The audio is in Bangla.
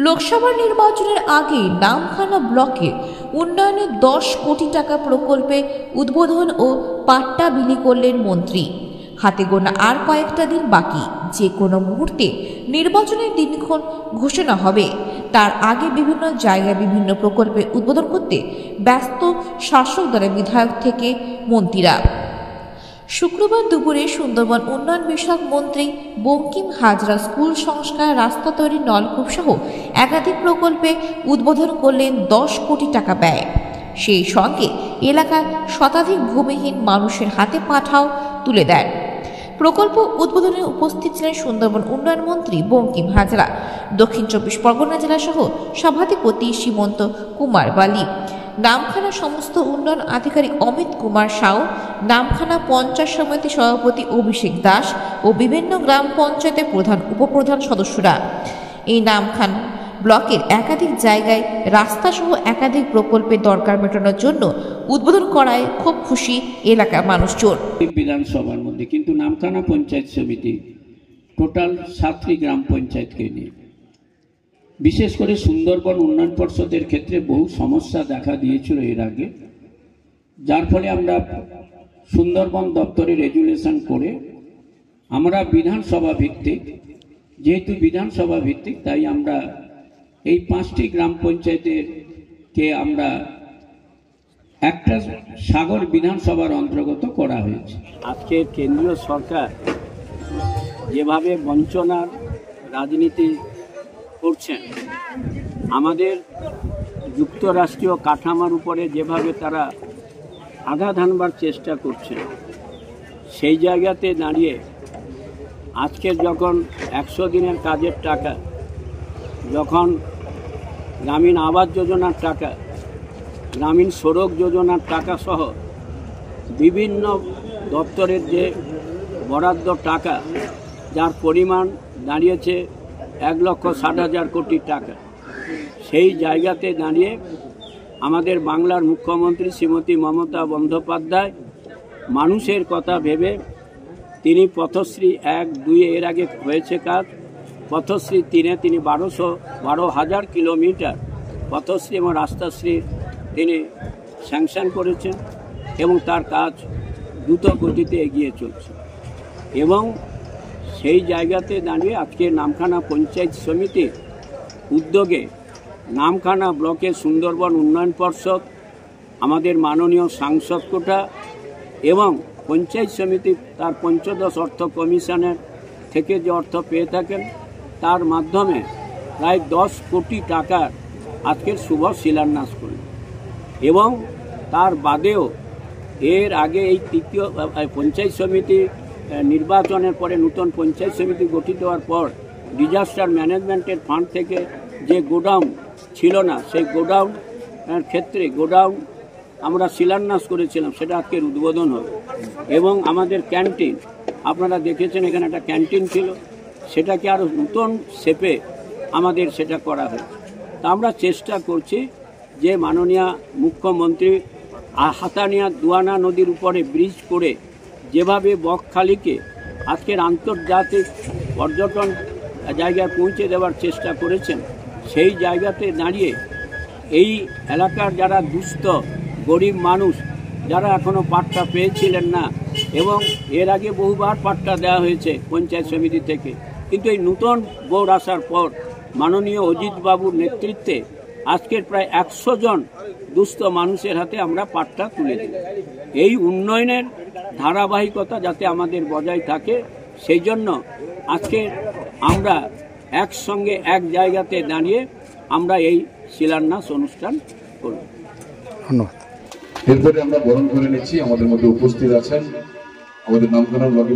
লোকসভা নির্বাচনের আগে নামখানা ব্লকে উন্নয়নে 10 কোটি টাকা প্রকল্পে উদ্বোধন ও পাট্টা বিলি করলেন মন্ত্রী। হাতে গোনা আর কয়েকটা দিন বাকি, যে কোনো মুহূর্তে নির্বাচনের দিনক্ষণ ঘোষণা হবে। তার আগে বিভিন্ন জায়গায় বিভিন্ন প্রকল্পে উদ্বোধন করতে ব্যস্ত শাসক দলের বিধায়ক থেকে মন্ত্রীরা। শুক্রবার দুপুরে সুন্দরবন উন্নয়ন বিষয়ক মন্ত্রী বঙ্কিম হাজরা স্কুল সংস্কার, রাস্তা তৈরি, নলকূপ সহ একাধিক প্রকল্পে উদ্বোধন করলেন 10 কোটি টাকা ব্যয়। সেই সঙ্গে এলাকার শতাধিক ভূমিহীন মানুষের হাতে পাঠাও তুলে দেন। প্রকল্প উদ্বোধনে উপস্থিত ছিলেন সুন্দরবন উন্নয়ন মন্ত্রী বঙ্কিম হাজরা, দক্ষিণ 24 পরগনা জেলা সহ সভাধিপতি সীমন্ত কুমার বালি, নামখানা সমস্ত উন্নয়ন আধিকারিক অমিত কুমার সাউ, নামখানা পঞ্চায়েত সমিতি সভাপতি অভিষেক দাস ও বিভিন্ন গ্রাম পঞ্চায়েতের প্রধান উপপ্রধান সদস্যরা। এই নামখানা ব্লকের একাধিক জায়গায় রাস্তা সহ একাধিক প্রকল্পের দরকার মেটানোর জন্য উদ্বোধন করায় খুব খুশি এলাকার মানুষজন। বিধানসভার মধ্যে কিন্তু নামখানা পঞ্চায়েত সমিতি টোটাল 7টি গ্রাম পঞ্চায়েতকে নিয়ে, বিশেষ করে সুন্দরবন উন্নয়ন পর্ষদের ক্ষেত্রে বহু সমস্যা দেখা দিয়েছিল এর আগে, যার ফলে আমরা সুন্দরবন দপ্তরে রেজুলেশন করে আমরা বিধানসভা ভিত্তিক, যেহেতু বিধানসভা ভিত্তিক তাই আমরা এই 5টি গ্রাম পঞ্চায়েতকে আমরা একটা সাগর বিধানসভার অন্তর্গত করা হয়েছে। আজকে কেন্দ্রীয় সরকার যেভাবে বঞ্চনার রাজনীতি করছেন, আমাদের যুক্তরাষ্ট্রীয় কাঠামোর উপরে যেভাবে তারা আঘাত হানবার চেষ্টা করছেন, সেই জায়গাতে দাঁড়িয়ে আজকে যখন 100 দিনের কাজের টাকা, যখন গ্রামীণ আবাস যোজনার টাকা, গ্রামীণ সড়ক যোজনার টাকা সহ বিভিন্ন দপ্তরের যে বরাদ্দ টাকা, যার পরিমাণ দাঁড়িয়েছে 1,60,000 কোটি টাকা, সেই জায়গাতে দাঁড়িয়ে আমাদের বাংলার মুখ্যমন্ত্রী শ্রীমতী মমতা বন্দ্যোপাধ্যায় মানুষের কথা ভেবে তিনি পথশ্রী 1-2 এর আগে হয়েছে কাজ, পথশ্রী 3-এ তিনি 12,000 কিলোমিটার পথশ্রী এবং রাস্তাশ্রী তিনি স্যাংশন করেছেন এবং তার কাজ দ্রুত গতিতে এগিয়ে চলছে। এবং সেই জায়গাতে দাঁড়িয়ে আজকে নামখানা পঞ্চায়েত সমিতির উদ্যোগে নামখানা ব্লকে সুন্দরবন উন্নয়ন পর্ষদ, আমাদের মাননীয় সাংসদ কোটা এবং পঞ্চায়েত সমিতি তার পঞ্চদশ অর্থ কমিশনের থেকে যে অর্থ পেয়ে থাকেন, তার মাধ্যমে প্রায় 10 কোটি টাকার আজকের শুভ শিলান্যাস করল। এবং তার বাদেও এর আগে এই তৃতীয় পঞ্চায়েত সমিতি নির্বাচনের পরে নতুন পঞ্চায়েত সমিতি গঠিত হওয়ার পর ডিজাস্টার ম্যানেজমেন্টের ফান্ড থেকে যে গোডাউন ছিল না, সেই গোডাউনের ক্ষেত্রে গোডাউন আমরা শিলান্যাস করেছিলাম, সেটা আজকের উদ্বোধন হবে। এবং আমাদের ক্যান্টিন, আপনারা দেখেছেন এখানে একটা ক্যান্টিন ছিল, সেটাকে আরও নতুন শেপে আমাদের সেটা করা হয়েছে। তা আমরা চেষ্টা করছি যে মাননীয় মুখ্যমন্ত্রী হাতানিয়া দুয়ানা নদীর উপরে ব্রিজ করে যেভাবে বকখালিকে আজকের আন্তর্জাতিক পর্যটন জায়গায় পৌঁছে দেওয়ার চেষ্টা করেছেন, সেই জায়গাতে দাঁড়িয়ে এই এলাকার যারা দুস্থ গরিব মানুষ, যারা এখনও পাট্টা পেয়েছিলেন না, এবং এর আগে বহুবার পাট্টা দেওয়া হয়েছে পঞ্চায়েত সমিতি থেকে, কিন্তু এই নতুন বোর্ড আসার পর মাননীয় অজিত বাবুর নেতৃত্বে আজকের প্রায় 100 জন দুস্থ মানুষের হাতে আমরা পাট্টা তুলে দিই। এই উন্নয়নের ধারাবাহিকতা যাতে আমাদের বজায় থাকে, সেই জন্য আজকে আমরা একসঙ্গে এক জায়গাতে দাঁড়িয়ে আমরা এই শিলান্যাস অনুষ্ঠান করব। ধন্যবাদ। এরপরে আমরা বরণ করে নিচ্ছি, আমাদের মধ্যে উপস্থিত আছেন আমাদের নামখানা ব্লকে